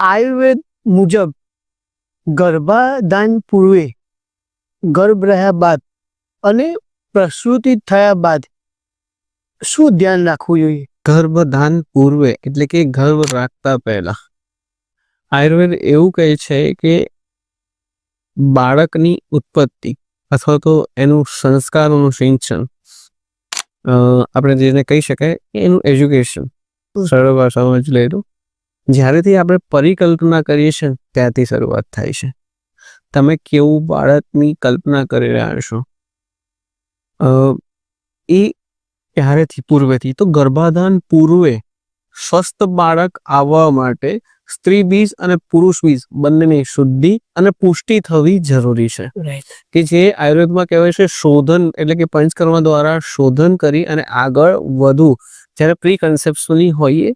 આયુર્વેદ મુજબ ગર્ભાધાન પૂર્વે, ગર્ભ રહ્યા બાદ અને પ્રસૂતિ થયા બાદ શું ધ્યાન રાખવું જોઈએ? ગર્ભધાન પૂર્વે એટલે કે ગર્ભ રાખતા પહેલા આયુર્વેદ એવું કહે છે કે બાળકની ઉત્પત્તિ અથવા તો એનું સંસ્કારોનું સિંચન, આપણે જેને કહી શકાય એનું એજ્યુકેશન, સરળ ભાષામાં જ લઈ લો, જ્યારેથી આપણે પરિકલ્પના કરીએ છીએ ત્યાંથી શરૂઆત થાય છે. તમે કેવું બાળકની કલ્પના કરી રહ્યા છો એ ક્યારેથી પૂર્વેથી, તો ગર્ભાધાન પૂર્વે સ્વસ્થ બાળક આવવા માટે સ્ત્રી બીજ અને પુરુષ બીજ બંનેની શુદ્ધિ અને પુષ્ટિ થવી જરૂરી છે. કે જે આયુર્વેદમાં કહેવાય છે શોધન, એટલે કે પંચકર્મ દ્વારા શોધન કરી અને આગળ વધુ જ્યારે પ્રી કન્સેપ્શનલી હોઈએ